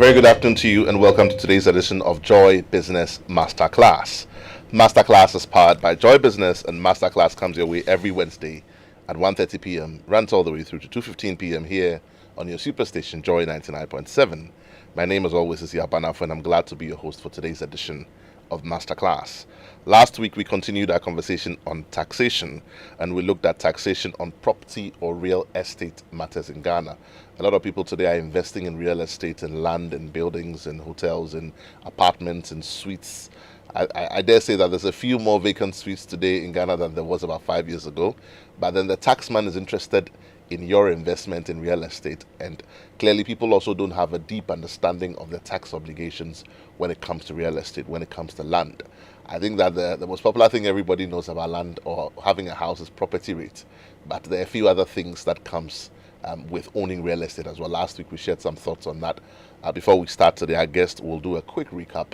very good afternoon to you and welcome to today's edition of Joy Business Masterclass. Masterclass is powered by Joy Business, and Masterclass comes your way every Wednesday at 1:30 p.m. runs all the way through to 2:15 p.m. here on your superstation Joy 99.7. My name as always is Yaw Anim Barnafo, and I'm glad to be your host for today's edition of Masterclass. Last week we continued our conversation on taxation, and we looked at taxation on property or real estate matters in Ghana. A lot of people today are investing in real estate and land and buildings and hotels and apartments and suites. I dare say that there's a few more vacant suites today in Ghana than there was about 5 years ago. But then the taxman is interested in your investment in real estate, and clearly people also don't have a deep understanding of the tax obligations when it comes to real estate, when it comes to land. I think that the most popular thing everybody knows about land or having a house is property rate, but there are a few other things that comes with owning real estate as well. Last week we shared some thoughts on that. Before we start today, our guest will do a quick recap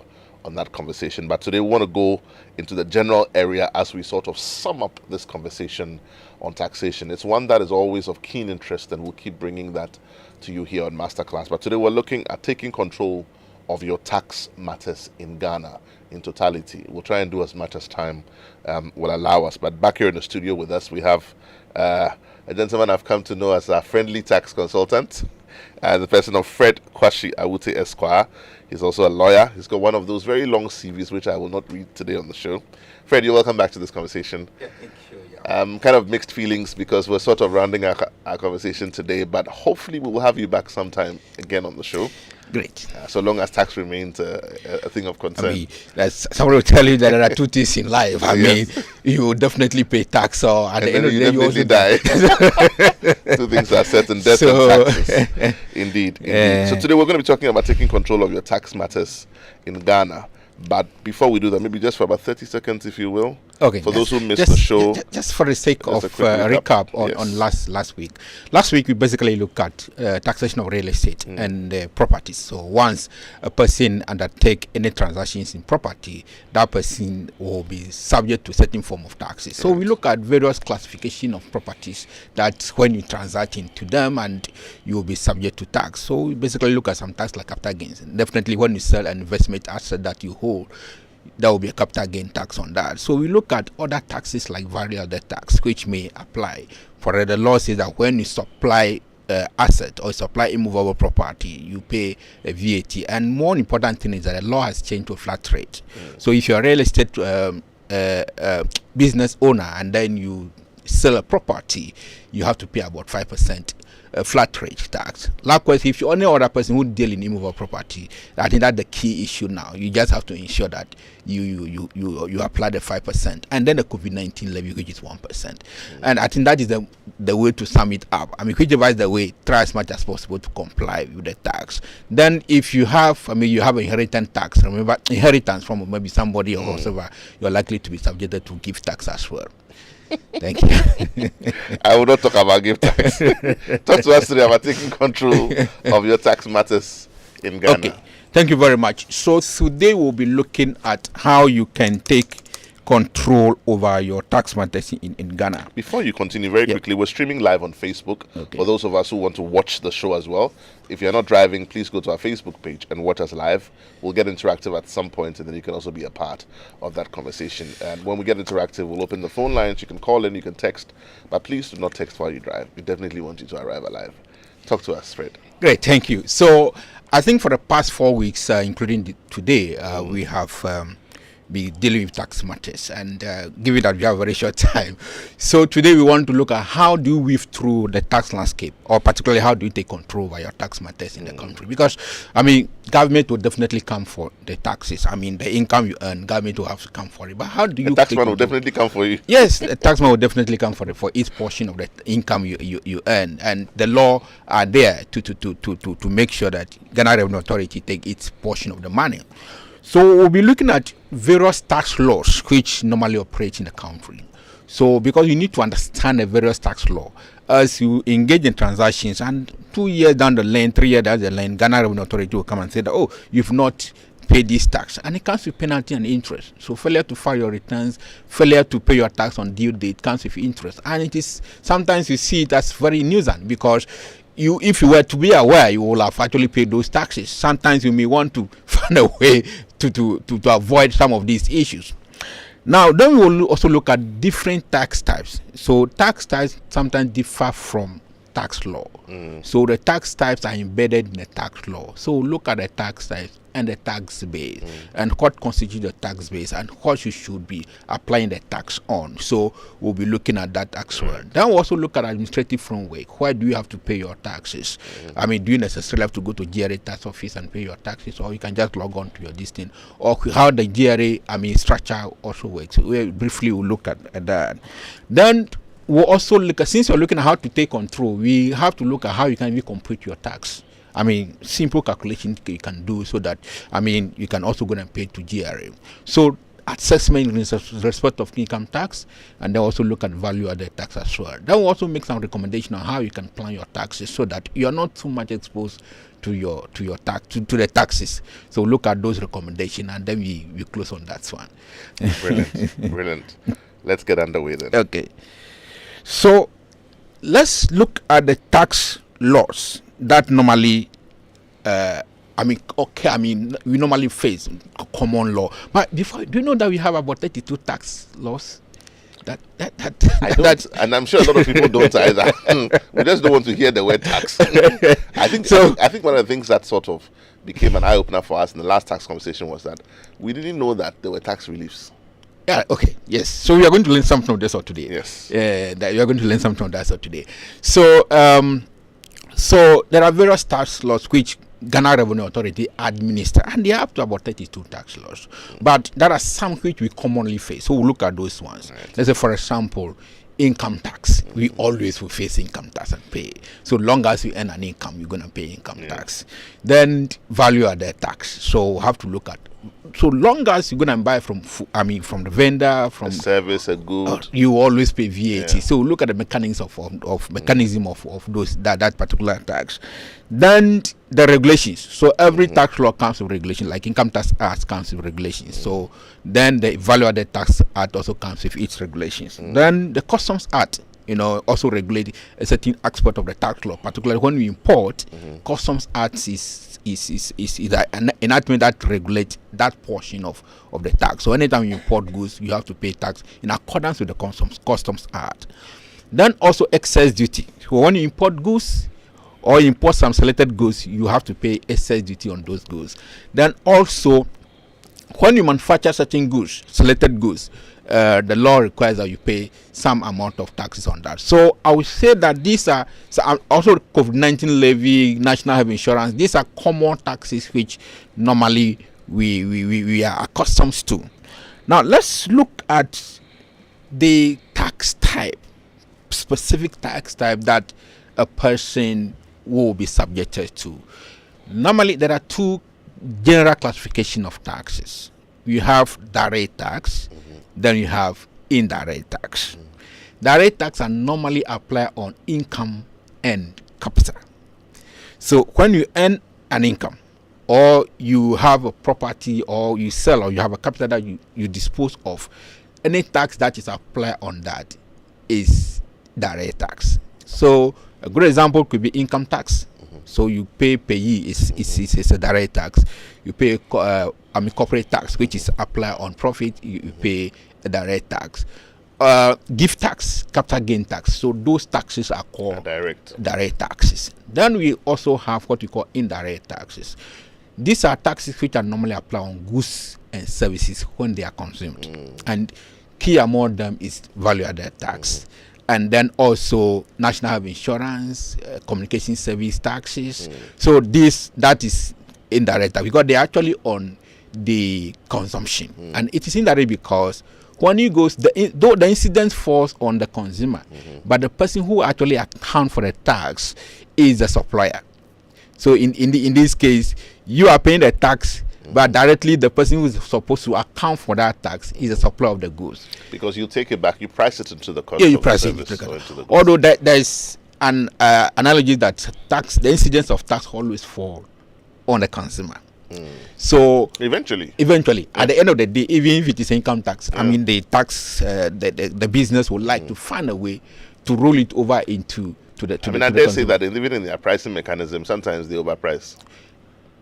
on that conversation, but today we want to go into the general area as we sort of sum up this conversation on taxation. It's one that is always of keen interest, and we'll keep bringing that to you here on Masterclass. But today we're looking at taking control of your tax matters in Ghana in totality. We'll try and do as much as time will allow us. But back here in the studio with us, we have a gentleman I've come to know as a friendly tax consultant, the person of Fred Kwashie Awuttey Esquire. He's also a lawyer. He's got one of those very long CVs, which I will not read today on the show. Fred, you're welcome back to this conversation. Yeah, thank you. Kind of mixed feelings because we're sort of rounding our conversation today, but hopefully we will have you back sometime again on the show. Great. So long as tax remains a thing of concern. I mean, someone will tell you that there are two things in life. I mean, you will definitely pay tax, or at the end of the day, you also die. Two things are certain: death and taxes. Indeed. So today we're going to be talking about taking control of your tax matters in Ghana. But before we do that, maybe just for about 30 seconds, if you will. Okay. For those who missed the show. Just for the sake of recap on last week. Last week, we basically looked at taxation of real estate and properties. So once a person undertake any transactions in property, that person will be subject to certain form of taxes. So we look at various classification of properties that when you transact into them, and you will be subject to tax. So we basically look at some tax like capital gains. And definitely when you sell an investment asset that you hold, there will be a capital gain tax on that. So we look at other taxes like variable tax, which may apply. For the law says that when you supply asset or supply immovable property, you pay a VAT. And more important thing is that the law has changed to a flat rate. So if you're a real estate business owner and then you sell a property, you have to pay about 5% flat rate tax. Likewise, if you're any other person who deal in immovable property, I think that's the key issue now. You just have to ensure that you apply the 5%, and then the COVID-19 levy, which is 1%. And I think that is the way to sum it up. I mean, whichever is the way, try as much as possible to comply with the tax. Then if you have, you have inheritance tax. Remember, inheritance from maybe somebody or whatever, you're likely to be subjected to gift tax as well. Thank you. I will not talk about gift tax. Talk to us today about taking control of your tax matters in Ghana. Okay. Thank you very much. So today we'll be looking at how you can take control over your tax matters in Ghana. Before you continue, very quickly, we're streaming live on Facebook. For those of us who want to watch the show as well, if you're not driving, please go to our Facebook page and watch us live. We'll get interactive at some point, and then you can also be a part of that conversation. And when we get interactive, we'll open the phone lines. You can call in, you can text, but please do not text while you drive. We definitely want you to arrive alive. Talk to us, Fred. Great, thank you. So I think for the past 4 weeks, including today, we have be dealing with tax matters, and given that we have a very short time, so today we want to look at how do you weave through the tax landscape, or particularly how do you take control over your tax matters in the country, because government will definitely come for the taxes. The income you earn, government will have to come for it, but how do you? The taxman will definitely come for you. Yes, the taxman will definitely come for each portion of the income you earn, and the law are there to make sure that Ghana Revenue Authority take its portion of the money. So we'll be looking at various tax laws which normally operate in the country. So because you need to understand the various tax law as you engage in transactions, and 2 years down the line, 3 years down the line, Ghana Revenue Authority will come and say that, oh, you've not paid this tax, and it comes with penalty and interest. So failure to file your returns, failure to pay your tax on due date comes with interest, and it is sometimes you see it as very nuisance because if you were to be aware, you will have actually paid those taxes. Sometimes you may want to find a way to avoid some of these issues. Now, then we will also look at different tax types. So tax types sometimes differ from tax law. So the tax types are embedded in the tax law. So we'll look at the tax types and the tax base and what constitutes the tax base and what you should be applying the tax on. So we'll be looking at that as well. Then we'll also look at administrative framework. Why do you have to pay your taxes? I mean, do you necessarily have to go to GRA tax office and pay your taxes, or you can just log on to your listing, or how the GRA structure also works? We briefly will look at that. Then we'll also look at, since you're looking at how to take control, we have to look at how you can even compute your tax. I mean, simple calculation you can do so that, I mean, you can also go and pay to GRA. So assessment in respect of income tax, and then also look at value-added tax as well. Then we'll also make some recommendation on how you can plan your taxes so that you're not too much exposed to your tax to the taxes. So look at those recommendations, and then we close on that one. Brilliant. Let's get underway then. Okay. So let's look at the tax laws that normally we normally face common law. But before, do you know that we have about 32 tax laws? I don't, and I'm sure a lot of people don't either. We just don't want to hear the word tax. I think one of the things that sort of became an eye-opener for us in the last tax conversation was that we didn't know that there were tax reliefs. Yeah, okay, yes. So we are going to learn something of this or today. Yes. That you are going to learn something of that or today. So, so there are various tax laws which Ghana Revenue Authority administer, and they are up to about 32 tax laws. But there are some which we commonly face. So we'll look at those ones. Right. Let's say, for example, income tax. We always will face income tax and pay. So long as you earn an income, you're going to pay income tax. Then value-added tax. So we'll have to look at, so long as you're going to buy from the vendor, from a service, a good, you always pay VAT. Yeah. So look at the mechanism of those that particular tax. Then the regulations. So every tax law comes with regulations, like Income Tax Act comes with regulations. So then the Value-Added Tax Act also comes with its regulations. Then the Customs Act, also regulate a certain aspect of the tax law, particularly when we import. Customs Act is an enactment that regulates that portion of the tax. So anytime you import goods, you have to pay tax in accordance with the Customs Act. Then also excess duty. So when you import goods or import some selected goods, you have to pay excess duty on those goods. Then also, when you manufacture certain goods, selected goods, the law requires that you pay some amount of taxes on that. So I would say that these are also COVID-19 levy, national health insurance. These are common taxes which normally we are accustomed to. Now let's look at the tax type, specific tax type that a person will be subjected to. Normally there are two general classification of taxes. You have direct tax, then you have indirect tax. Direct tax are normally applied on income and capital. So when you earn an income, or you have a property, or you sell, or you have a capital that you dispose of, any tax that is applied on that is direct tax. So a good example could be income tax. So you pay payee is a direct tax. You pay corporate tax, which is applied on profit. You pay a direct tax. Gift tax, capital gain tax. So those taxes are called direct taxes. Then we also have what we call indirect taxes. These are taxes which are normally applied on goods and services when they are consumed. And key among them is value-added tax. And then also national health insurance, communication service taxes. So that is indirect tax because they're actually on the consumption. And it is indirect because when it goes, though the incidence falls on the consumer, but the person who actually accounts for the tax is the supplier. So in this case, you are paying the tax, but directly the person who is supposed to account for that tax is the supplier of the goods. Because you take it back, you price it into the cost. Yeah, you price it into the goods. Although there is an analogy that the incidence of tax always fall on the consumer. So eventually, at the end of the day, even if it is income tax, I mean the tax, the business would like to find a way to roll it over into I dare say that even in their pricing mechanism, sometimes they overprice.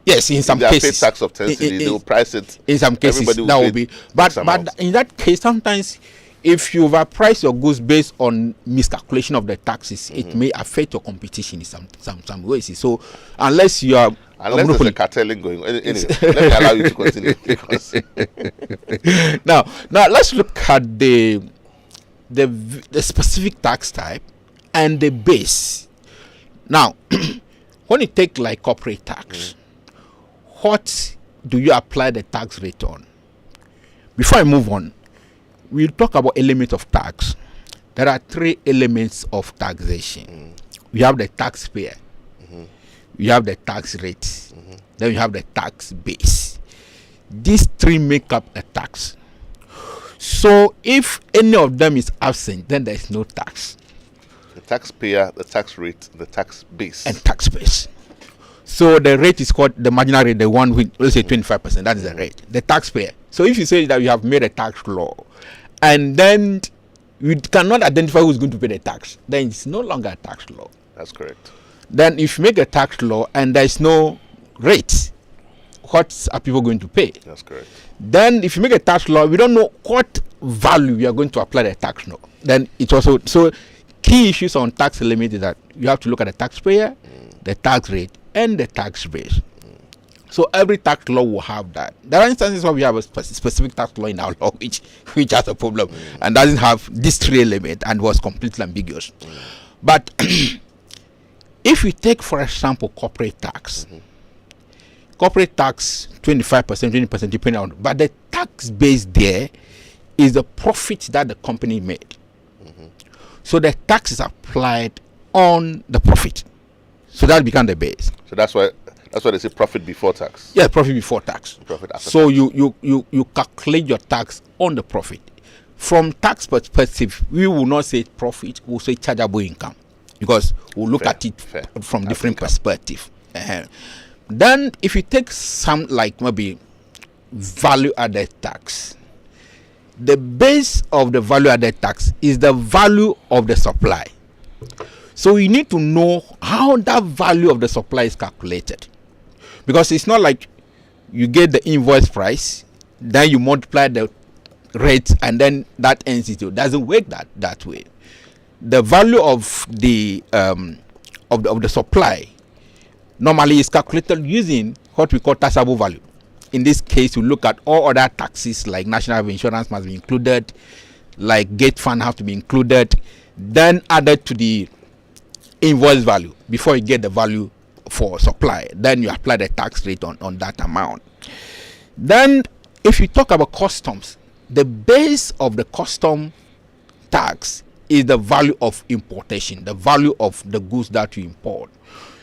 Yes, in some cases. Tax of 10 cedi, they will price it. In some cases, that will be. But in that case, sometimes if you overprice your goods based on miscalculation of the taxes, it may affect your competition in some ways. So unless you are there's a cartelling going on. Anyway, let me allow you to continue. Now let's look at the specific tax type and the base. Now, when you take like corporate tax, what do you apply the tax rate on? Before I move on, we'll talk about elements of tax. There are 3 elements of taxation. We have the taxpayer, we have the tax rate, then we have the tax base. These 3 make up the tax. So if any of them is absent, then there is no tax. The taxpayer, the tax rate, the tax base. And tax base. So the rate is called the marginal rate, the one with, let's say 25%, that is the rate. The taxpayer. So if you say that you have made a tax law and then you cannot identify who's going to pay the tax, then it's no longer a tax law. That's correct. Then if you make a tax law and there is no rate, what are people going to pay? That's correct. Then if you make a tax law, we don't know what value you are going to apply the tax law. Then it's also, so key issues on tax limit is that you have to look at the taxpayer, the tax rate, and the tax base. So every tax law will have that. There are instances where we have a specific tax law in our law which has a problem and doesn't have this 3 element and was completely ambiguous. But if we take, for example, corporate tax, corporate tax 25%, 20% depending on, but the tax base there is the profit that the company made. So the tax is applied on the profit. So that becomes the base. So that's why they say profit before tax. Yeah, profit before tax. Profit after so tax. You calculate your tax on the profit. From tax perspective, we will not say profit, we'll say chargeable income, because we'll look at it from different perspective. Then if you take some like maybe value added tax, the base of the value added tax is the value of the supply. So you need to know how that value of the supply is calculated, because it's not like you get the invoice price, then you multiply the rate, and then that ends it. It doesn't work that way. The value of the supply normally is calculated using what we call taxable value. In this case, we look at all other taxes like national insurance must be included, like gate fund have to be included, then added to the invoice value before you get the value for supply. Then you apply the tax rate on that amount. Then if you talk about customs, the base of the custom tax is the value of importation, the value of the goods that you import.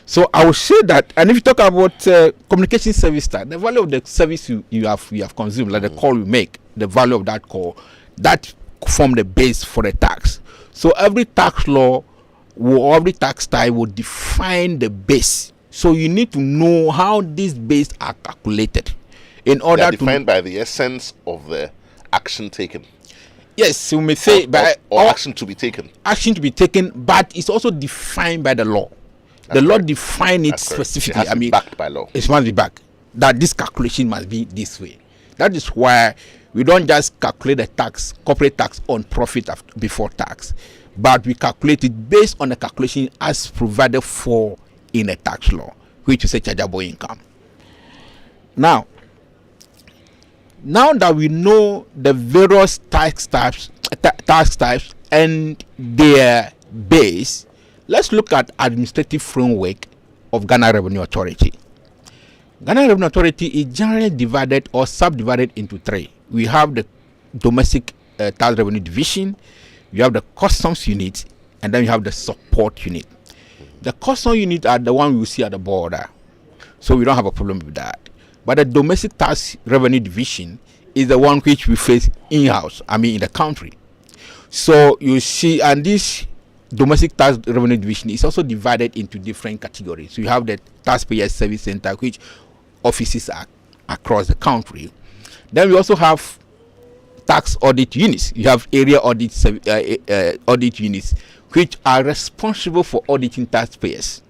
So I will say that, and if you talk about communication service tax, the value of the service you have consumed, like the call you make, the value of that call, that form the base for the tax. So every tax law or every tax type will define the base. So you need to know how these base are calculated in order to defined by the essence of the action taken. Yes, you may say or action to be taken. Action to be taken, but it's also defined by the law. The law defines it specifically. It has to be backed by law. It must be backed. That this calculation must be this way. That is why we don't just calculate the tax, corporate tax on profit before tax, but we calculate it based on the calculation as provided for in a tax law, which is a chargeable income. Now that we know the various tax types and their base, let's look at administrative framework of Ghana Revenue Authority. Ghana Revenue Authority is generally divided or subdivided into 3. We have the domestic tax revenue division, we have the customs unit, and then we have the support unit. The customs unit are the one we see at the border, so we don't have a problem with that. But the domestic tax revenue division is the one which we face in-house, in the country. So you see, and this domestic tax revenue division is also divided into different categories. So you have the taxpayer service center, which offices are across the country. Then we also have tax audit units. You have area audit units, which are responsible for auditing taxpayers.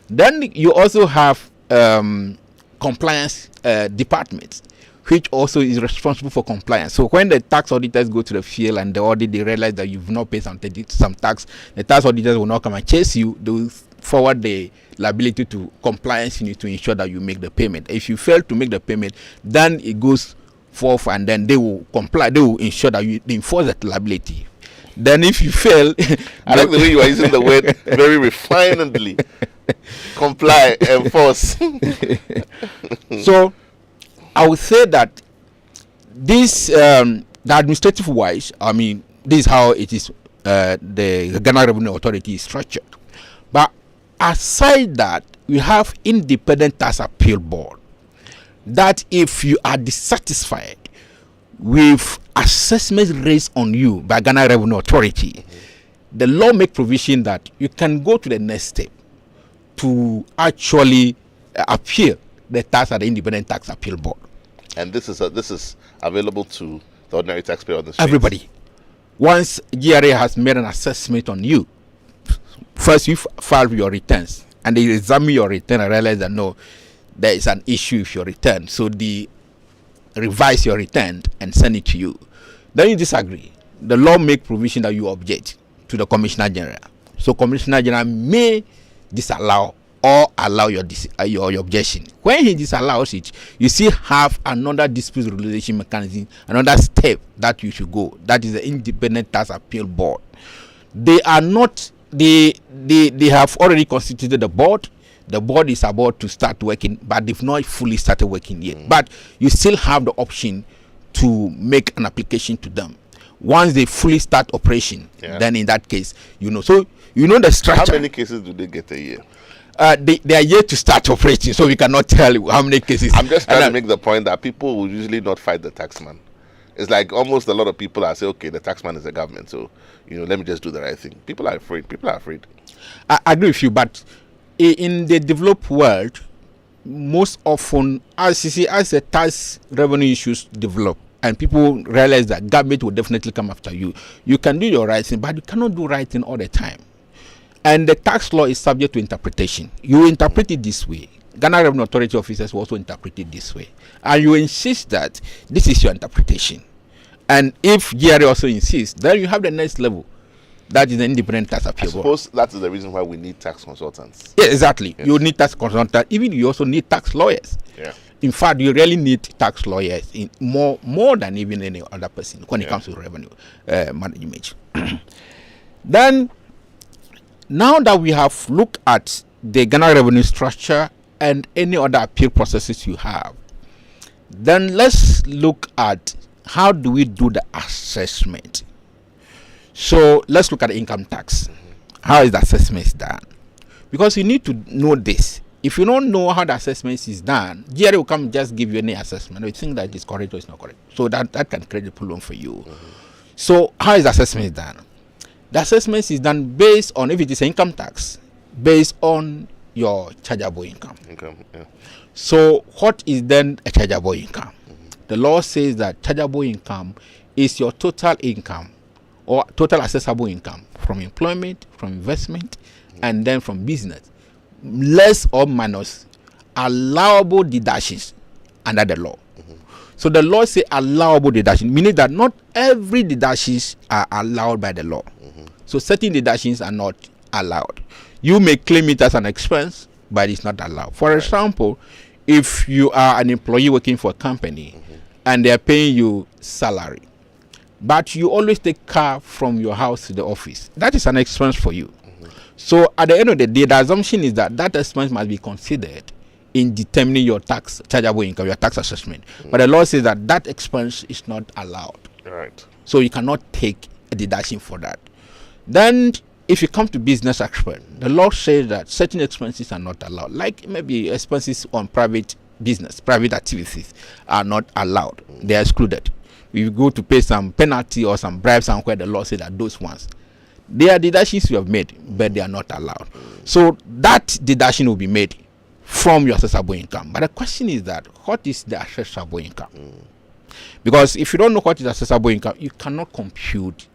Then you also have compliance departments, which also is responsible for compliance. So when the tax auditors go to the field and the audit, they realize that you've not paid some tax, the tax auditors will not come and chase you. They will forward the liability to compliance unit to ensure that you make the payment. If you fail to make the payment, then it goes forth, and then they will comply. They will ensure that you enforce that liability. Then if you fail, I like the way you are using the word very refinedly. Comply, enforce. So I would say that this, the administrative wise, I mean, this is how it is. The Ghana Revenue Authority is structured. But aside that, we have Independent Tax Appeal Board. That if you are dissatisfied with assessments raised on you by Ghana Revenue Authority, the law make provision that you can go to the next step to actually appeal the tax at the Independent Tax Appeal Board. And this is available to the ordinary taxpayer on the streets. Everybody. Once GRA has made an assessment on you, first you file your returns, and they examine your return and realize that no, there is an issue with your return. So they revise your return and send it to you. Then you disagree. The law make provision that you object to the Commissioner General. So Commissioner General may disallow or allow your objection. When he disallows it, you still have another dispute resolution mechanism, another step that you should go. That is the Independent Tax Appeal Board. They are not. They have already constituted the board. The board is about to start working, but they've not fully started working yet. But you still have the option to make an application to them. Once they fully start operation, then in that case, so the structure. How many cases do they get a year? They are yet to start operating, so we cannot tell you how many cases. I'm just trying to make the point that people will usually not fight the taxman. It's like almost a lot of people are saying, okay, the taxman is the government, so let me just do the right thing. People are afraid. I agree with you, but in the developed world, most often, as the tax revenue issues develop and people realize that government will definitely come after you, you can do your right thing, but you cannot do right thing all the time. And the tax law is subject to interpretation. You interpret it this way. Ghana Revenue Authority officers will also interpret it this way. And you insist that this is your interpretation. And if GRA also insists, then you have the next level. That is the Independent Tax Appeal Board. I suppose that is the reason why we need tax consultants. Yeah, exactly. Yes. You need tax consultants. Even you also need tax lawyers. Yeah. In fact, you really need tax lawyers in more than even any other person when it comes to revenue management. Then, now that we have looked at the Ghana revenue structure and any other appeal processes you have, then let's look at how do we do the assessment. So let's look at the income tax. How is the assessment done? Because you need to know this. If you don't know how the assessment is done, GRA will come just give you any assessment. You think that it is correct or it's not correct. So that can create a problem for you. So how is the assessment done? The assessment is done based on, if it is income tax, based on your chargeable income. So what is then a chargeable income? The law says that chargeable income is your total income or total accessible income from employment, from investment, and then from business, less or minus allowable deductions under the law. So the law says allowable deduction, meaning that not every deductions are allowed by the law. So certain deductions are not allowed. You may claim it as an expense, but it's not allowed. For example, if you are an employee working for a company and they are paying you salary, but you always take car from your house to the office, that is an expense for you. So at the end of the day, the assumption is that that expense must be considered in determining your tax chargeable income, your tax assessment. But the law says that that expense is not allowed. Right. So you cannot take a deduction for that. Then if you come to business expense, the law says that certain expenses are not allowed, like maybe expenses on private business, private activities are not allowed. They are excluded. If you go to pay some penalty or some bribe somewhere, the law says that those ones, they are deductions you have made, but they are not allowed. So that deduction will be made from your assessable income. But the question is that, what is the assessable income? Because if you don't know what is assessable income, you cannot compute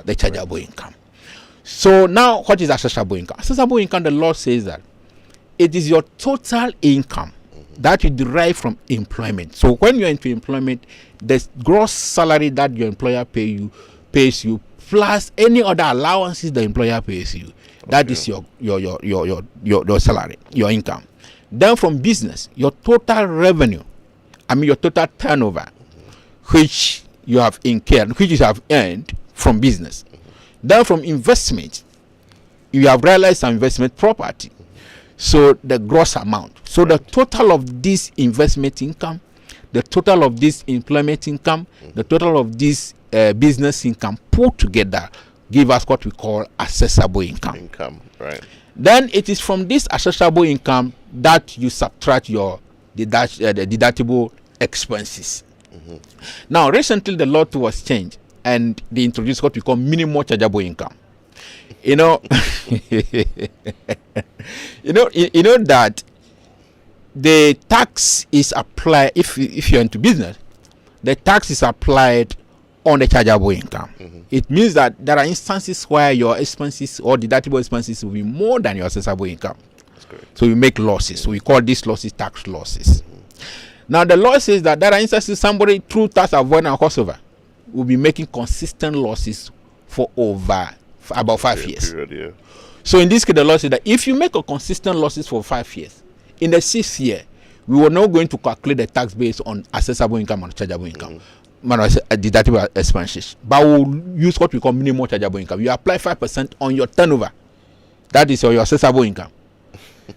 the chargeable income. So now, what is accessible income? Accessible income, the law says that it is your total income that you derive from employment. So when you're into employment, the gross salary that your employer pays you plus any other allowances the employer pays you. That is your salary, your income. Then from business, your total revenue, your total turnover, which you have incurred, which you have earned from business. Then from investment, you have realized some investment property. So the gross amount. So the total of this investment income, the total of this employment income, the total of this business income put together give us what we call accessible income. Right. Then it is from this accessible income that you subtract your deductible expenses. Now, recently the law was changed and they introduced what we call minimum chargeable income. You know, that the tax is applied if you're into business. The tax is applied on the chargeable income. It means that there are instances where your expenses or deductible expenses will be more than your accessible income. So you make losses. So we call these losses tax losses. Now the law says that there are instances somebody through tax avoidance and crossover will be making consistent losses for about 5 years. Period, yeah. So in this case, the law says that if you make a consistent losses for 5 years, in the 6th year, we were not going to calculate the tax based on accessible income and chargeable income, deductible expenses, but we'll use what we call minimum chargeable income. You apply 5% on your turnover. That is your accessible income.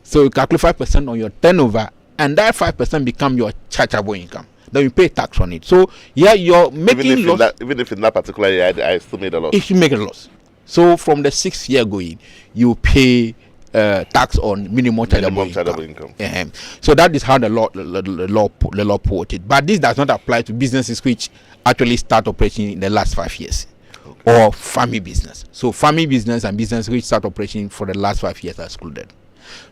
So you calculate 5% on your turnover, and that 5% become your chargeable income. Then you pay tax on it. So yeah, you're making loss. Even if in that particular year I still made a loss. If you make a loss. So from the 6th year going, you pay tax on minimum chargeable income. So that is how the law put it. But this does not apply to businesses which actually start operating in the last 5 years, or family business. So family business and business which start operating for the last 5 years are excluded.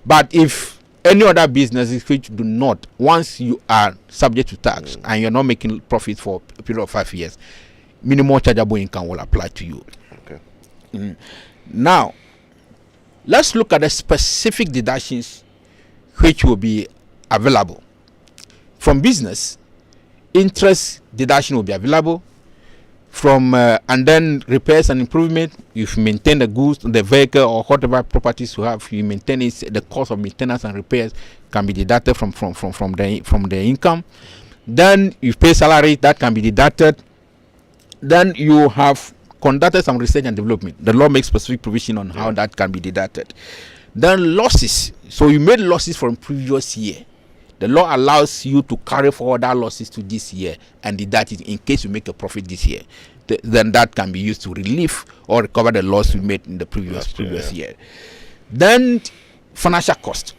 But if any other businesses which do not, once you are subject to tax and you're not making profit for a period of 5 years, minimum chargeable income will apply to you. Now, let's look at the specific deductions which will be available. From business, interest deduction will be available. From and then repairs and improvement, if you maintain the goods, the vehicle, or whatever properties you have, you maintain it. The cost of maintenance and repairs can be deducted from the income. Then you pay salary, that can be deducted. Then you have conducted some research and development. The law makes specific provision on how that can be deducted. Then losses. So you made losses from previous year. The law allows you to carry forward that losses to this year and deduct it in case you make a profit this year. Then that can be used to relieve or recover the loss you made in the previous year. Then financial cost.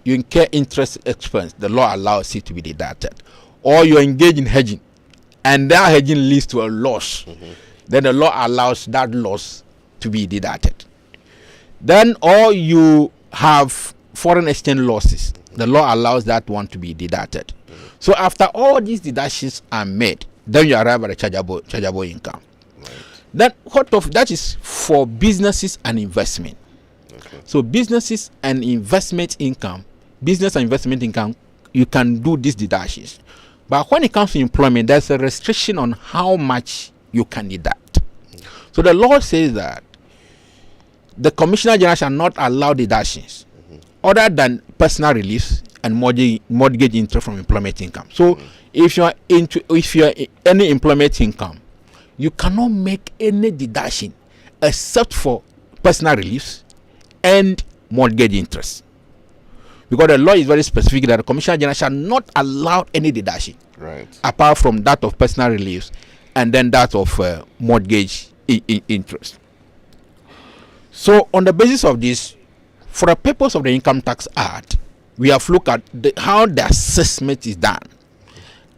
You incur interest expense. The law allows it to be deducted. Or you engage in hedging, and that hedging leads to a loss. Then the law allows that loss to be deducted. Then, or you have foreign exchange losses. The law allows that one to be deducted. So after all these deductions are made, then you arrive at a chargeable income. Then that is for businesses and investment. So business and investment income, you can do these deductions. But when it comes to employment, there's a restriction on how much you can deduct. So the law says that the Commissioner General shall not allow deductions other than personal reliefs and mortgage interest from employment income. So if you're any employment income, you cannot make any deduction except for personal reliefs and mortgage interest. Because the law is very specific that the Commissioner General shall not allow any deduction apart from that of personal reliefs and then that of mortgage interest. So on the basis of this, for the purpose of the Income Tax Act, we have looked at how the assessment is done.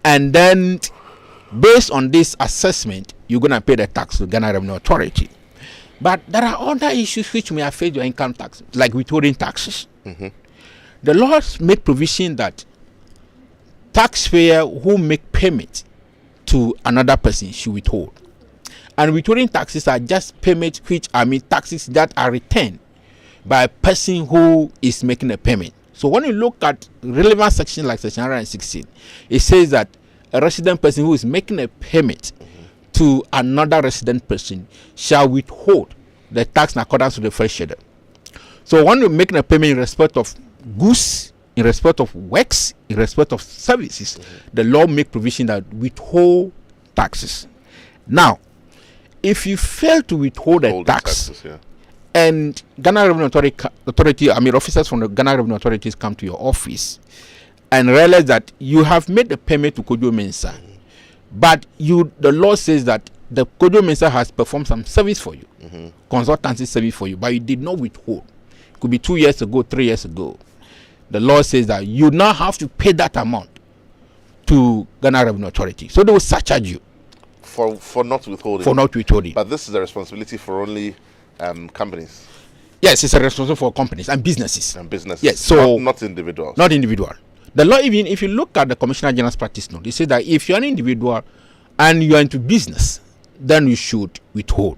And then based on this assessment, you're going to pay the tax to Ghana Revenue Authority. But there are other issues which may affect your income tax, like withholding taxes. The laws make provision that taxpayer who make payment to another person should withhold. And withholding taxes are just payments taxes that are returned by a person who is making a payment. So when you look at relevant section like section 116, it says that a resident person who is making a payment to another resident person shall withhold the tax in accordance with the first schedule. So when you're making a payment in respect of goods, in respect of works, in respect of services, the law make provision that withhold taxes. Now, if you fail to withhold a tax, and Ghana Revenue Authority, officers from the Ghana Revenue Authorities come to your office and realize that you have made the payment to Kojo Mensah, but the law says that the Kojo Mensah has performed some service for you, consultancy service for you, but you did not withhold. It could be 2 years ago, 3 years ago. The law says that you now have to pay that amount to Ghana Revenue Authority. So they will surcharge you. For not withholding. For not withholding. But this is a responsibility for only companies. Yes, it's a responsibility for companies and businesses. Yes, so not individuals. Not individual. The law, even if you look at the Commissioner General's practice note, they say that if you're an individual and you're into business, then you should withhold.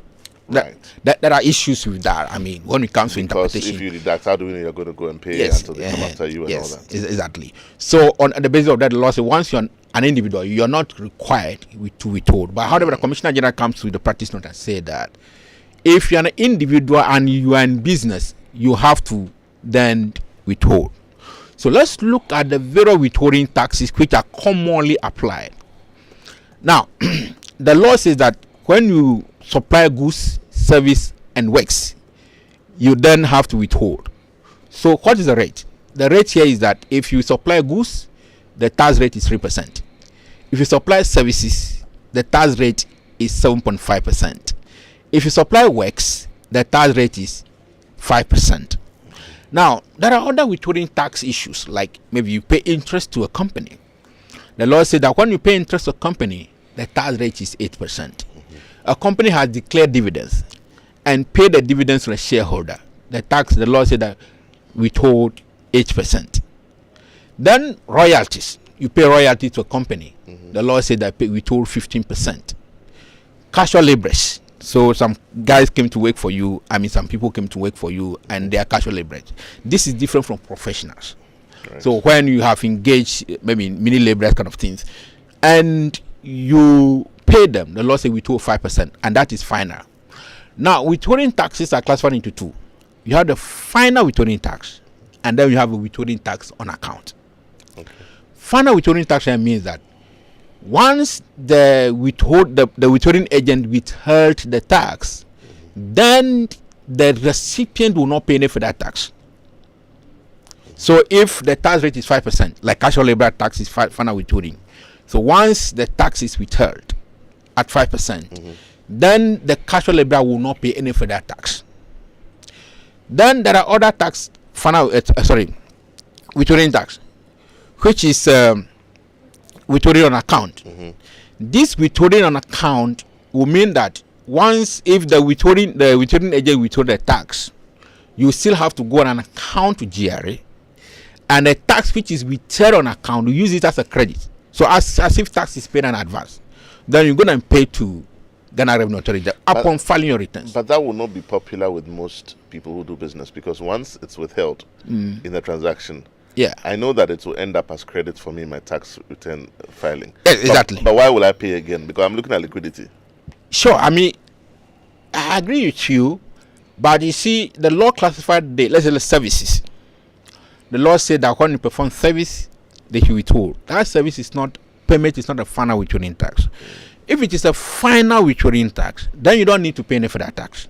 Right. There are issues with that. When it comes to interpretation. If you deduct, how do we know you're going to go and pay until they come after you and all that? Exactly. So on the basis of that, the law says once you're an individual, you're not required to withhold. But however, the Commissioner General comes with the practice note and say that if you're an individual and you are in business, you have to then withhold. So let's look at the various withholding taxes which are commonly applied. Now, the law says that when you supply goods, service, and works, you then have to withhold. So what is the rate? The rate here is that if you supply goods, the tax rate is 3%. If you supply services, the tax rate is 7.5%. If you supply works, the tax rate is 5%. Now, there are other withholding tax issues, like maybe you pay interest to a company. The law says that when you pay interest to a company, the tax rate is 8%. A company has declared dividends and paid the dividends to the shareholder. The law says that withhold 8%. Then royalties. You pay royalty to a company. The law says that withhold 15%. Casual laborers. So some guys came to work for you. Some people came to work for you and they are casual laborers. This is different from professionals. Right. So when you have engaged maybe mini laborers kind of things and you pay them, the law says withhold 5%, and that is final. Now, withholding taxes are classified into two. You have the final withholding tax, and then you have a withholding tax on account. Okay. Final withholding tax means that once the withholding agent withheld the tax, then the recipient will not pay any for that tax. So if the tax rate is 5%, like casual labor tax is final withholding. So once the tax is withheld at 5%, then the casual laborer will not pay any for that tax. Then there are other tax, withholding tax, which is withholding on account. This withholding on account will mean that once if the withholding agent withhold the tax, you still have to go on an account to GRA, and the tax which is withheld on account, you use it as a credit. So as if tax is paid in advance, then you're going to pay to Ghana Revenue Authority upon filing your returns. But that will not be popular with most people who do business, because once it's withheld in the transaction, I know that it will end up as credit for me in my tax return filing. Exactly. But why will I pay again? Because I'm looking at liquidity. Sure. I agree with you, but you see, the law classified the services. The law said that when you perform service, they should withhold. That service is not payment, is not a final withholding tax. If it is a final withholding tax, then you don't need to pay any for that tax.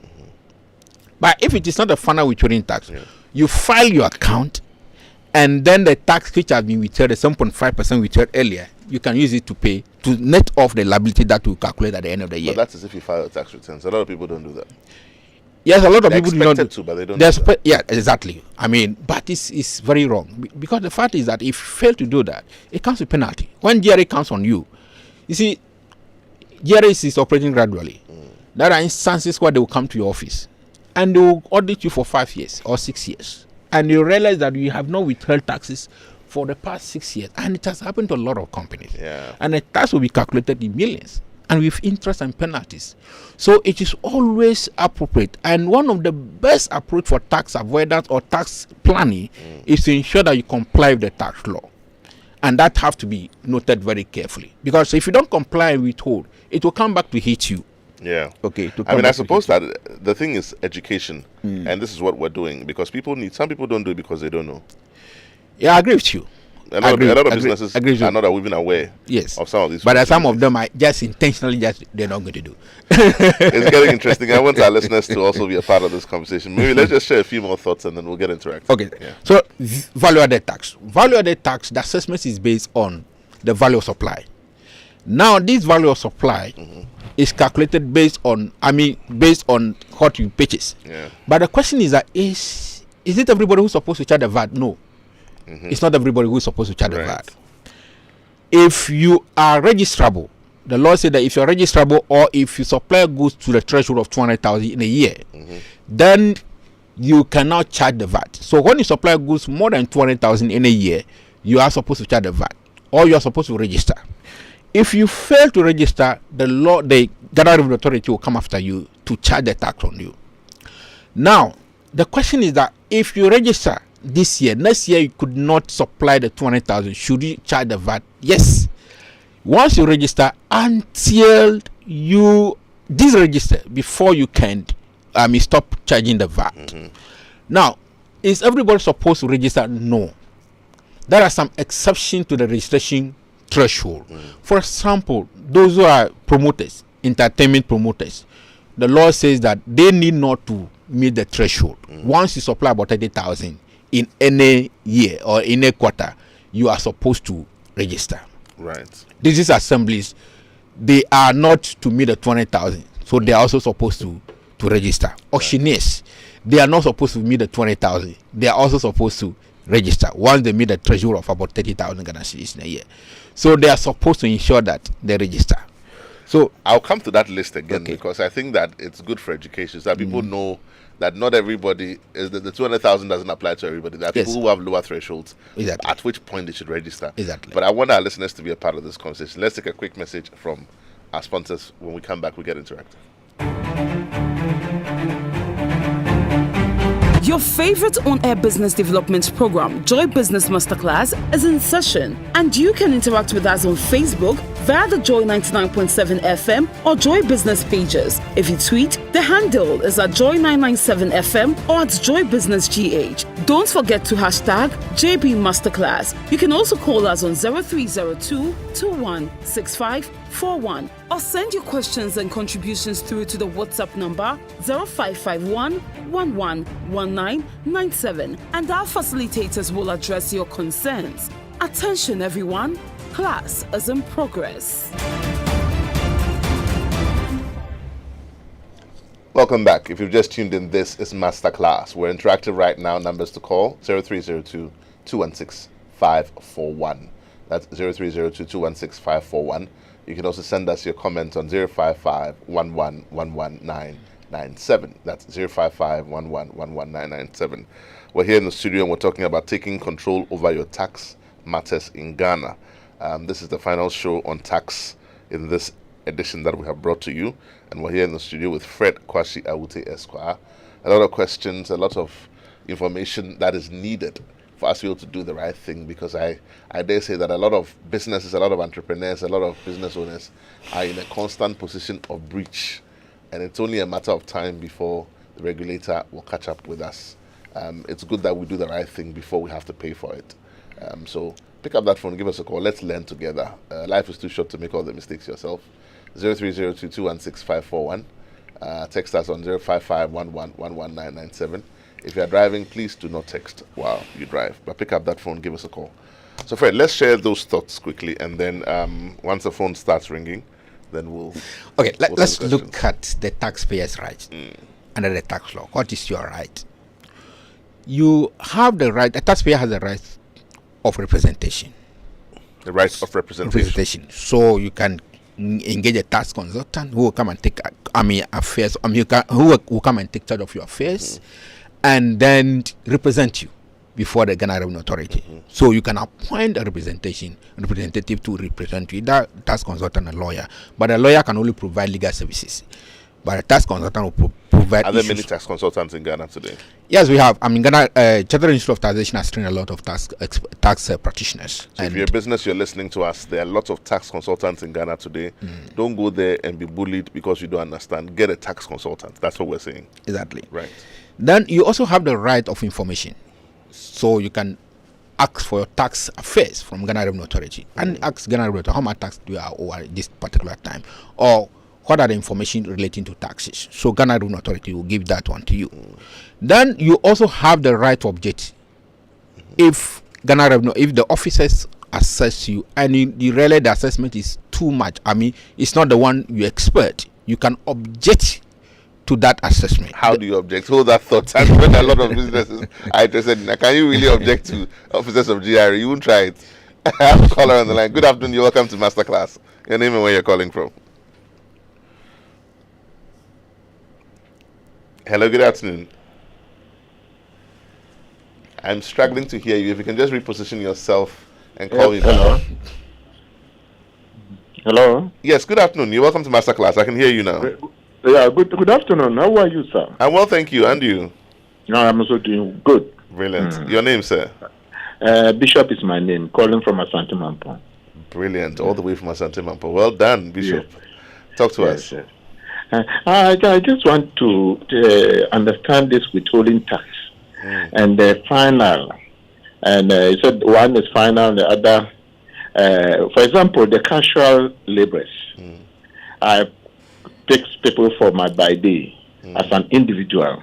But if it is not a final withholding tax, you file your account, and then the tax which has been withheld, the 7.5% withheld earlier, you can use it to pay, to net off the liability that will calculate at the end of the year. But that's as if you file a tax returns. A lot of people don't do that. Yes, a lot of people do not do, but they don't do that. Yeah, exactly. But it's very wrong, because the fact is that if you fail to do that, it comes with penalty. When GRA comes on you, you see, GRA is operating gradually. There are instances where they will come to your office and they will audit you for 5 years or 6 years, and you realize that you have not withheld taxes for the past 6 years, and it has happened to a lot of companies. And the tax will be calculated in millions, and with interest and penalties. So it is always appropriate. And one of the best approach for tax avoidance or tax planning is to ensure that you comply with the tax law. And that have to be noted very carefully. Because if you don't comply and withhold, it will come back to hit you. Yeah. Okay. I suppose that the thing is education. And this is what we're doing. Because some people don't do it because they don't know. Yeah, I agree with you. A lot of businesses are not even aware of some of these. But some of them are just intentionally they're not going to do. It's getting interesting. I want our listeners to also be a part of this conversation. Maybe let's just share a few more thoughts and then we'll get interactive. Okay. Yeah. So value-added tax. Value-added tax, the assessment is based on the value of supply. Now, this value of supply is calculated based on what you purchase. Yeah. But the question is that is it everybody who's supposed to charge the VAT? No. It's not everybody who is supposed to charge the VAT. If you are registrable, the law said that if you're registrable or if you supply goods to the threshold of 200,000 in a year, then you cannot charge the VAT. So when you supply goods more than 200,000 in a year, you are supposed to charge the VAT or you are supposed to register. If you fail to register, the Ghana Authority will come after you to charge the tax on you. Now, the question is that if you register this year, next year you could not supply the 200,000. Should you charge the VAT? Yes. Once you register, until you disregister before you can stop charging the VAT. Now, is everybody supposed to register? No. There are some exceptions to the registration threshold. For example, those who are promoters, entertainment promoters, the law says that they need not to meet the threshold. Once you supply about 30,000 in any year or in a quarter, you are supposed to register. Right. These assemblies, they are not to meet the 20,000, so they are also supposed to register. Auctioneers, they are not supposed to meet the 20,000. They are also supposed to register once they meet the threshold of about 30,000 Ghana cedis in a year. So they are supposed to ensure that they register. So I'll come to that list again because I think that it's good for education so that people know that not everybody is the 200,000 doesn't apply to everybody. There are people who have lower thresholds at which point they should register. Exactly. But I want our listeners to be a part of this conversation. Let's take a quick message from our sponsors. When we come back, we get interactive. Your favorite on-air business development program, Joy Business Masterclass, is in session, and you can interact with us on Facebook via the Joy 99.7 FM or Joy Business pages. If you tweet, the handle is at Joy 997 FM or at Joy Business GH. Don't forget to hashtag JB Masterclass. You can also call us on 0302 216541 or send your questions and contributions through to the WhatsApp number 0551 111997, and our facilitators will address your concerns. Attention everyone, class is in progress. Welcome back. If you've just tuned in, this is Masterclass. We're interactive right now. Numbers to call 0302 216 541. That's 0302 216 541. You can also send us your comments on 055 1111997. That's 055 1111997. We're here in the studio and we're talking about taking control over your tax matters in Ghana. This is the final show on tax in this edition that we have brought to you. And we're here in the studio with Fred Kwashie Awuttey Esquire. A lot of questions, a lot of information that is needed for us to be able to do the right thing, because I dare say that a lot of businesses, a lot of entrepreneurs, a lot of business owners are in a constant position of breach, and it's only a matter of time before the regulator will catch up with us. It's good that we do the right thing before we have to pay for it. So pick up that phone, give us a call, let's learn together. Life is too short to make all the mistakes yourself. 0302 216 541. Text us on 055 1111997. If you are driving, please do not text while you drive, but pick up that phone, give us a call. So Fred, let's share those thoughts quickly, and then once the phone starts ringing, then we'll... Okay, let's look at the taxpayer's rights under the tax law. What is your right? You have the right, the taxpayer has the right of representation. The right of representation. So you can engage a tax consultant who will come and take who will come and take charge of your affairs and then represent you before the Ghana Revenue Authority. So you can appoint a representative to represent you, either tax consultant or lawyer. But a lawyer can only provide legal services. But a tax consultant will provide. Are there many tax consultants in Ghana today? Yes, we have. I mean, Ghana Chartered Institute of Taxation has trained a lot of tax practitioners. So if you're a business, you're listening to us, there are lots of tax consultants in Ghana today. Don't go there and be bullied because you don't understand. Get a tax consultant. That's what we're saying. Exactly. Right. Then you also have the right of information. So you can ask for your tax affairs from Ghana Revenue Authority and ask Ghana Revenue Authority, how much tax do you owe at this particular time? Or what are the information relating to taxes? So Ghana Revenue Authority will give that one to you. Then you also have the right to object. If the officers assess you and you realize the assessment is too much, I mean, it's not the one you expect, you can object to that assessment. How do you object? Hold that thought. I've read a lot of businesses are interested in that. Can you really object to officers of GRA? You won't try it. I have a caller on the line. Good afternoon. You're welcome to Masterclass. Your name and where you're calling from. Hello, good afternoon. I'm struggling to hear you. If you can just reposition yourself and call me back. Hello. Yes, good afternoon. You're welcome to Masterclass. I can hear you now. Yeah, good afternoon. How are you, sir? I'm well, thank you. And you? No, I'm also doing good. Brilliant. Your name, sir? Bishop is my name, calling from Asante Mampo. Brilliant. All the way from Asante Mampo. Well done, Bishop. Yes. Talk to us. Yes. I just want to understand this withholding tax and the final. And you said one is final, the other. For example, the casual laborers. I pick people for by day as an individual.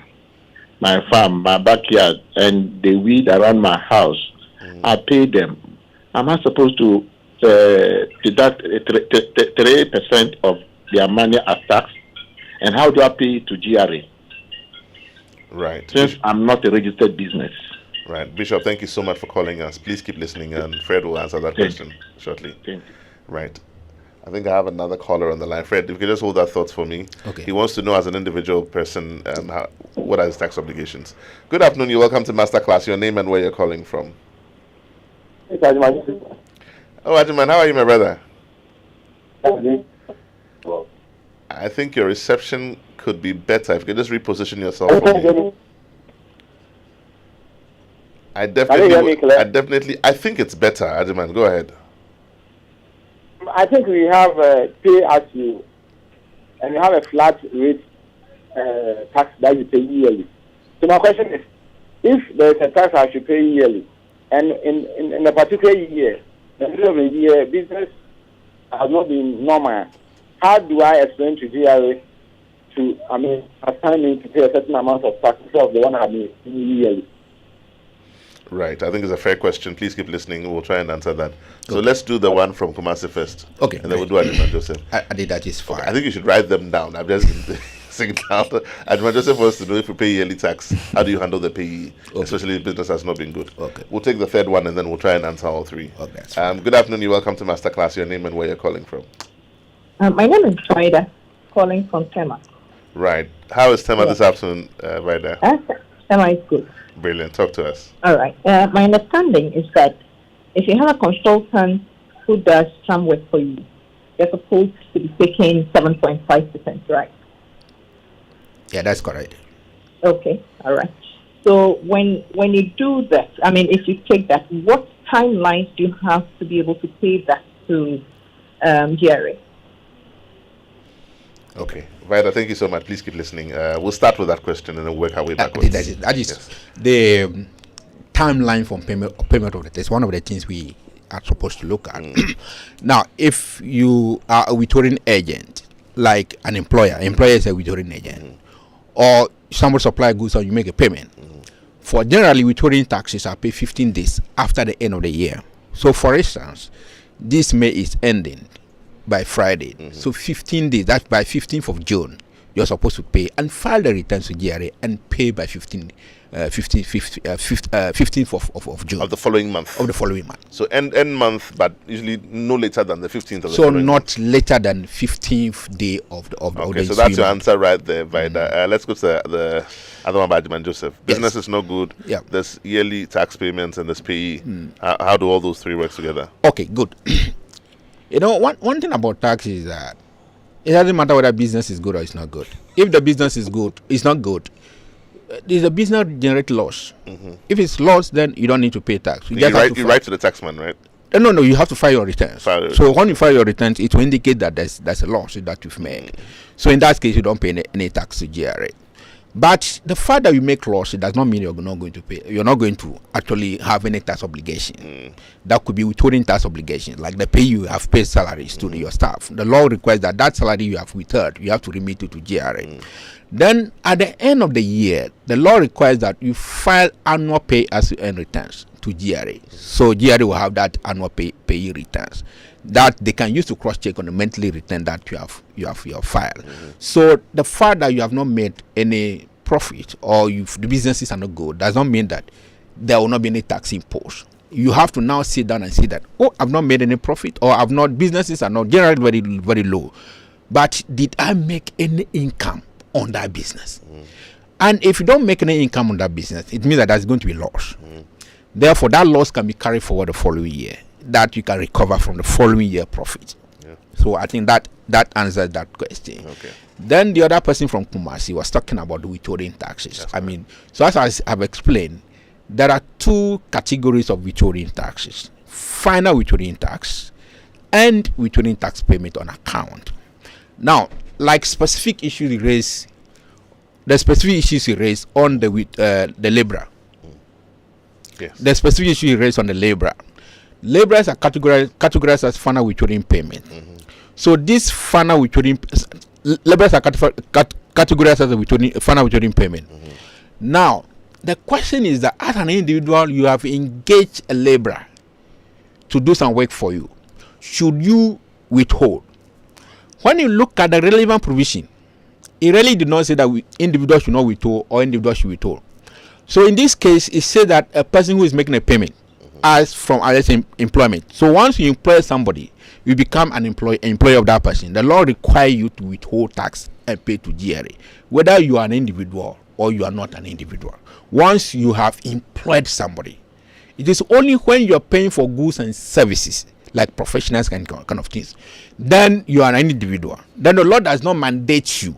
My farm, my backyard, and they weed around my house. I pay them. Am I supposed to deduct 3% of their money as tax? And how do I pay to GRA? Right. Since I'm not a registered business. Right. Bishop, thank you so much for calling us. Please keep listening, and Fred will answer that question shortly. Thank you. Right. I think I have another caller on the line. Fred, if you could just hold that thought for me. Okay. He wants to know, as an individual person, what are his tax obligations. Good afternoon. You're welcome to Masterclass. Your name and where you're calling from. It's Ajman. Oh, Ajman, how are you, my brother? I think your reception could be better. If you could just reposition yourself for me. I think it's better. Ajman, go ahead. I think we have pay as you, and you have a flat rate tax that you pay yearly. So my question is, if there is a tax I should pay yearly, and in a particular year, the middle of the year, business has not been normal, how do I explain to GRA assign me to pay a certain amount of tax instead of the one I pay yearly? Right. I think it's a fair question. Please keep listening. We'll try and answer that. So let's do the one from Kumasi first. Okay. And then we'll do Ajman Joseph. I that is fine. Okay. I think you should write them down. I've just been sitting down. Ajman Joseph wants to know, if you pay yearly tax, how do you handle the payee? Okay. Especially if business has not been good. Okay. We'll take the third one and then we'll try and answer all three. Okay. Good afternoon. You're welcome to Masterclass. Your name and where you're calling from. My name is Frida, calling from Tema. Right. How is Tema this afternoon, Frida? Tema is good. Brilliant. Talk to us. All right. My understanding is that if you have a consultant who does some work for you, you're supposed to be taking 7.5%, right? Yeah, that's correct. Okay. All right. So when you do that, if you take that, what timelines do you have to be able to pay that to GRA? Okay. Vida, thank you so much. Please keep listening. We'll start with that question and then work our way backwards. That is the timeline for payment of the tax. One of the things we are supposed to look at. Now, if you are a withholding agent, like an employer is a withholding agent, or someone supply goods and you make a payment. For generally, withholding taxes are paid 15 days after the end of the year. So, for instance, this May is ending by Friday. So 15 days, that's by 15th of June, you're supposed to pay and file the returns to GRA and pay by 15th 15th of June. Of the following month. Of the following month. So end month, but usually no later than the 15th of the so following month. So not later than 15th day of the Okay, so that's your answer right there, Vida. Let's go to the other one by Jiman Joseph. Business is no good. Yeah. There's yearly tax payments and there's payee. How do all those three work together? Okay, good. One thing about tax is that it doesn't matter whether business is good or it's not good. If the business is good, it's not good. The business generate loss. If it's loss, then you don't need to pay tax. You write to the taxman, right? No, you have to file your returns. So when you file your returns, it will indicate that there's a loss that you've made. So in that case, you don't pay any tax to GRA. But the fact that you make loss, it does not mean you're not going to pay. You're not going to actually have any tax obligation. That could be withholding tax obligations, like the pay you have paid salaries to your staff. The law requires that salary you have withheld, you have to remit it to GRA. Then at the end of the year, the law requires that you file annual pay as you earn returns to GRA. So GRA will have that annual pay returns that they can use to cross-check on the monthly return that you have filed. So the fact that you have not made any profit or the businesses are not good does not mean that there will not be any tax imposed. You have to now sit down and see that, I've not made any profit, or businesses are not generally very, very low. But did I make any income on that business? And if you don't make any income on that business, it means that there's going to be loss. Therefore, that loss can be carried forward the following year, that you can recover from the following year profit. So I think that answers that question. Okay. Then the other person from Kumasi was talking about the withholding taxes. So as I've explained, there are two categories of withholding taxes: final withholding tax and withholding tax payment on account. Now, like specific issues you raise, the specific issues you raise on the laborer. Yes. The specific issue you raise on the laborer. Laborers are categorized as final withholding payment. So this final withholding, laborers are categorized as final withholding payment. Now, the question is that as an individual, you have engaged a laborer to do some work for you. Should you withhold? When you look at the relevant provision, it really did not say that individuals should not withhold or individuals should withhold. So in this case, it says that a person who is making a payment as from employment. So once you employ somebody, you become an employee of that person. The law requires you to withhold tax and pay to GRA, whether you are an individual or you are not an individual. Once you have employed somebody, it is only when you are paying for goods and services, like professionals kind of things, then you are an individual. Then the law does not mandate you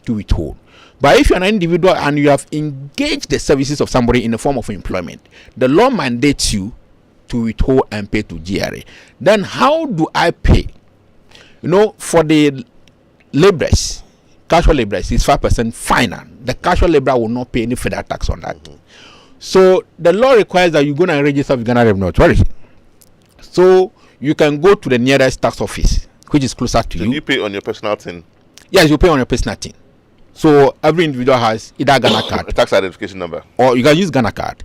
to withhold. But if you're an individual and you have engaged the services of somebody in the form of employment, the law mandates you to withhold and pay to GRA. Then how do I pay? For the laborers, casual laborers is 5% final. The casual laborer will not pay any federal tax on that. So the law requires that you go and register with Ghana Revenue Authority. So you can go to the nearest tax office, which is closer to you. So you pay on your personal thing? Yes, you pay on your personal thing. So every individual has either Ghana card, a tax identification number, or you can use Ghana card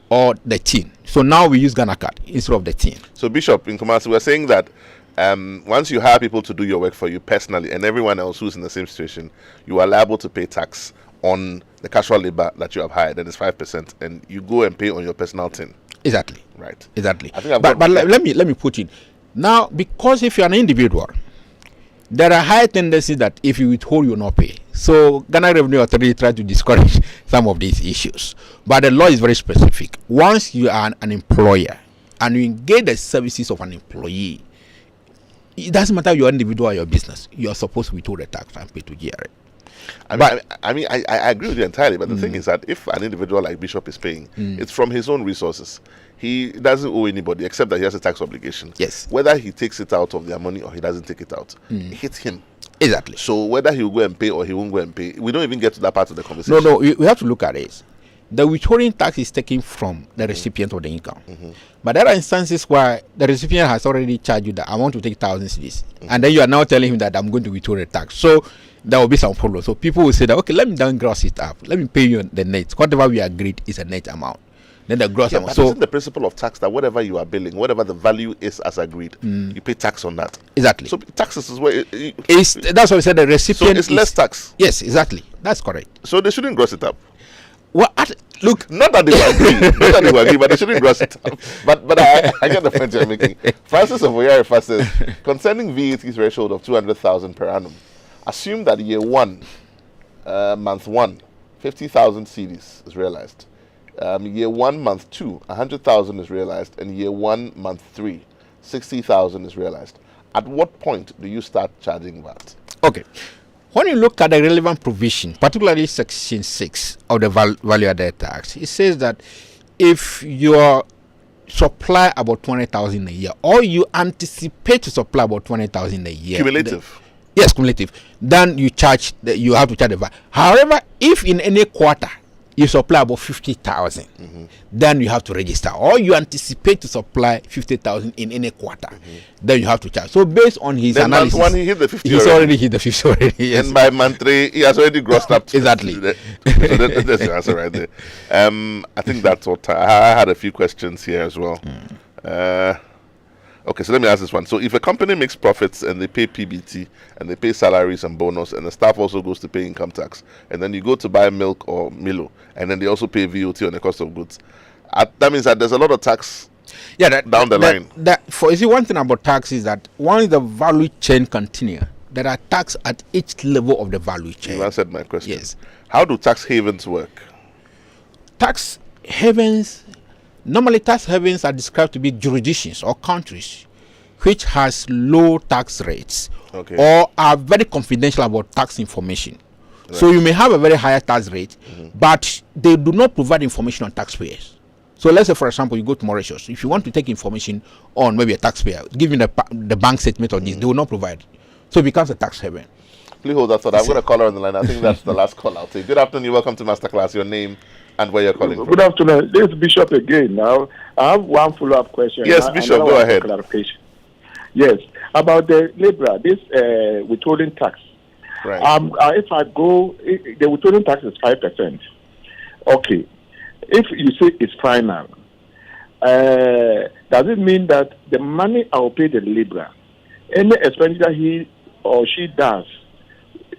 or the tin. So now we use Ghana card instead of the tin. So Bishop, in Kumasi, we're saying that once you hire people to do your work for you personally, and everyone else who's in the same situation, you are liable to pay tax on the casual labor that you have hired, and it's 5%, and you go and pay on your personal tin. Exactly. Right. Exactly. But let me put it now, because if you're an individual, there are high tendencies that if you withhold, you will not pay. So Ghana Revenue Authority try to discourage some of these issues. But the law is very specific. Once you are an employer and you engage the services of an employee, it doesn't matter if you're an individual or your business, you are supposed to withhold the tax and pay to GRA. I agree with you entirely, but the thing is that if an individual like Bishop is paying, it's from his own resources. He doesn't owe anybody except that he has a tax obligation. Yes. Whether he takes it out of their money or he doesn't take it out, it hits him. Exactly. So whether he will go and pay or he won't go and pay, we don't even get to that part of the conversation. No, we have to look at it. The withholding tax is taken from the recipient of the income. But there are instances where the recipient has already charged you that I want to take 1,000 cedis, and then you are now telling him that I'm going to withhold the tax. So there will be some problem. So people will say that, okay, let me down gross it up. Let me pay you the net. Whatever we agreed is a net amount. Then the gross amount. So isn't the principle of tax that whatever you are billing, whatever the value is as agreed, you pay tax on that. Exactly. So taxes is where that's what we said. The recipient so it's less tax. Yes, exactly. That's correct. So they shouldn't gross it up. Well, look, not that they will agree, but they shouldn't gross it up. But I get the point you're making. Francis of Oyarifa says, concerning VAT threshold of 200,000 per annum, assume that year 1, month 1, 50,000 cedis is realized. Year 1, month 2, 100,000 is realized, and year 1, month 3, 60,000 is realized. At what point do you start charging VAT? Okay. When you look at the relevant provision, particularly Section 6 of the Value Added Tax, it says that if you supply about 20,000 a year, or you anticipate to supply about 20,000 a year, cumulative. Yes, cumulative. Then you have to charge the VAT. However, if in any quarter you supply about 50,000, then you have to register. Or you anticipate to supply 50,000 in any quarter, then you have to charge. So based on his analysis, month 1 he hit the 50. He's already hit the 50 already. Yes. And by month 3 he has already grossed up. Exactly. So that's the answer right there. I think that's all. I had a few questions here as well. Okay, so let me ask this one. So if a company makes profits and they pay PBT and they pay salaries and bonus, and the staff also goes to pay income tax, and then you go to buy milk or Milo, and then they also pay VAT on the cost of goods, that means that there's a lot of tax down the line. You see, one thing about tax is that once the value chain continues, there are tax at each level of the value chain. You answered my question. Yes. How do tax havens work? Tax havens... Normally, tax havens are described to be jurisdictions or countries which has low tax rates or are very confidential about tax information. Right. So you may have a very high tax rate, but they do not provide information on taxpayers. So let's say, for example, you go to Mauritius. If you want to take information on maybe a taxpayer, give him the bank statement or this, they will not provide. So it becomes a tax haven. Please hold that thought. I'm going to call her on the line. I think that's the last call I'll take. Good afternoon. Welcome to Masterclass. Your name and where you're calling from. Good afternoon. This is Bishop again. Now, I have one follow-up question. Yes, Bishop, go ahead. Clarification. Yes, about the labor, this withholding tax. Right. If I go, the withholding tax is 5%. Okay. If you say it's final, does it mean that the money I will pay the laborer, any expenditure he or she does,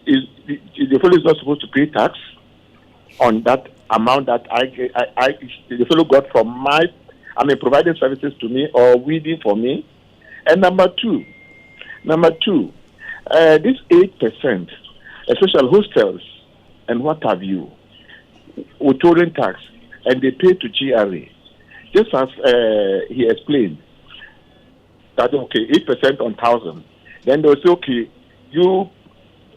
the fellow is not supposed to pay tax on that amount that the fellow got from providing services to me or weeding for me? And number two, this 8%, especially hostels and what have you, withholding tax, and they pay to GRA. Just as he explained, that 8% on 1,000. Then they'll say,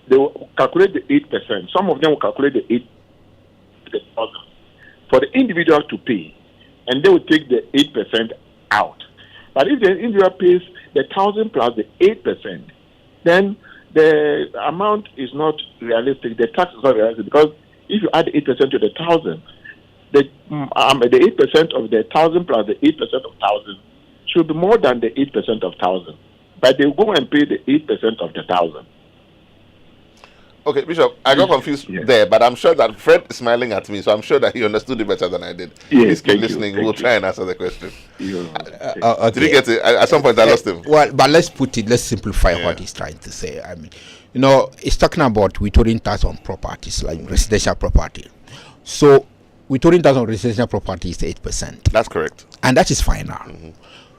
they will calculate the 8%. Some of them will calculate the 8% for the individual to pay, and they will take the 8% out. But if the individual pays the 1,000 plus the 8%, then the amount is not realistic. The tax is not realistic, because if you add 8% to the 1,000, the 8% of the 1,000 plus the 8% of 1,000 should be more than the 8% of 1,000. But they go and pay the 8% of the 1,000. Okay, Bishop, I got confused there, but I'm sure that Fred is smiling at me, so I'm sure that he understood it better than I did. Please keep listening. We'll try and answer the question. Okay. Did you get it? At some point, I lost him. Well, but let's simplify what he's trying to say. I mean, it's talking about withholding tax on properties, like residential property. So, withholding tax on residential property is 8%. That's correct. And that is final.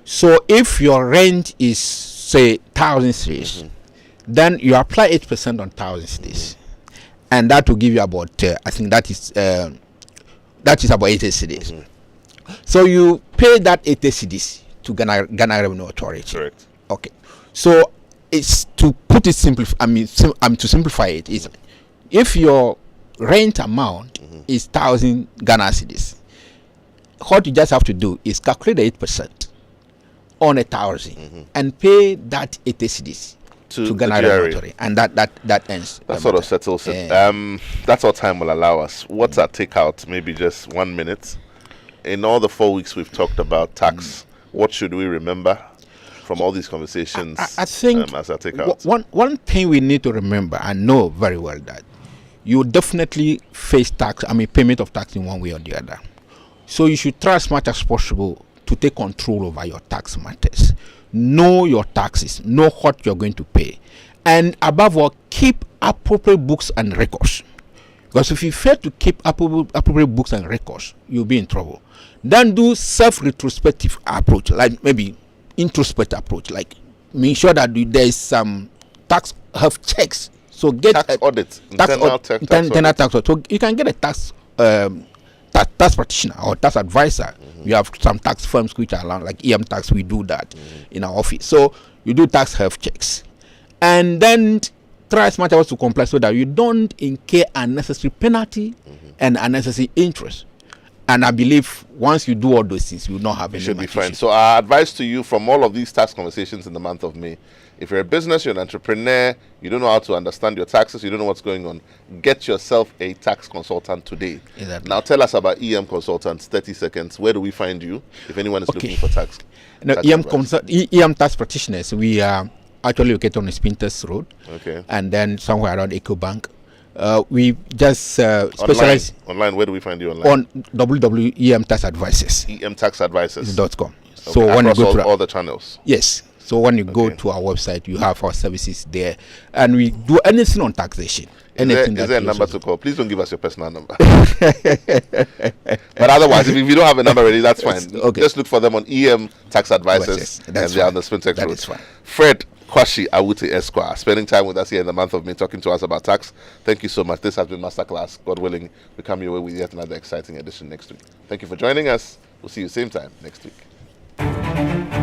So, if your rent is, say, 1,000 cedis, then you apply 8% on 1,000 cedis, and that will give you about I think that is about 80 cedis. So you pay that 80 cedis to Ghana Revenue Authority. Correct. Okay. So it's to put it simply. To simplify it is, if your rent amount is 1,000 Ghana cedis, what you just have to do is calculate the 8% on 1,000 and pay that 80 cedis to Ghana Revenue, and that ends. That sort of settles it. That's all time will allow us. What's our takeout? Maybe just 1 minute. In all the 4 weeks we've talked about tax, what should we remember from all these conversations? I think as our takeout. One thing we need to remember, and know very well, that you definitely face tax. Payment of tax in one way or the other. So you should try as much as possible to take control over your tax matters. Know your taxes, know what you're going to pay, and above all, keep appropriate books and records, Because if you fail to keep appropriate books and records, you'll be in trouble. Then do self-retrospective approach, like maybe introspective approach, like make sure that there is some tax health checks. So get tax audit, internal tax audit. So you can get a tax practitioner or tax advisor. We have some tax firms which are around, like EM Tax. We do that in our office. So you do tax health checks, and then try as much as to comply so that you don't incur unnecessary penalty and unnecessary interest. And I believe once you do all those things, you will not have any. Should be fine. So our advice to you from all of these tax conversations in the month of May: if you're a business, you're an entrepreneur, you don't know how to understand your taxes, you don't know what's going on, get yourself a tax consultant today. Exactly. Now tell us about EM Consultants. 30 seconds. Where do we find you if anyone is looking for tax? No, EM tax practitioners. We are actually located on Spinters Road. Okay. And then somewhere around EcoBank. We just specialize online. Where do we find you online? On www.emtaxadvisors. emtaxadvisors.com. So when you go to all the channels. Yes. So when you go to our website, you have our services there, and we do anything on taxation. Is there a number to call? Please don't give us your personal number. But otherwise, if you don't have a number ready, that's fine. Okay. Just look for them on EM Tax Advisors, and they're on the Spintex Road. Is fine. Fred Kwashie Awuttey Esquire, spending time with us here in the month of May, talking to us about tax. Thank you so much. This has been Masterclass. God willing, we come your way with yet another exciting edition next week. Thank you for joining us. We'll see you same time next week.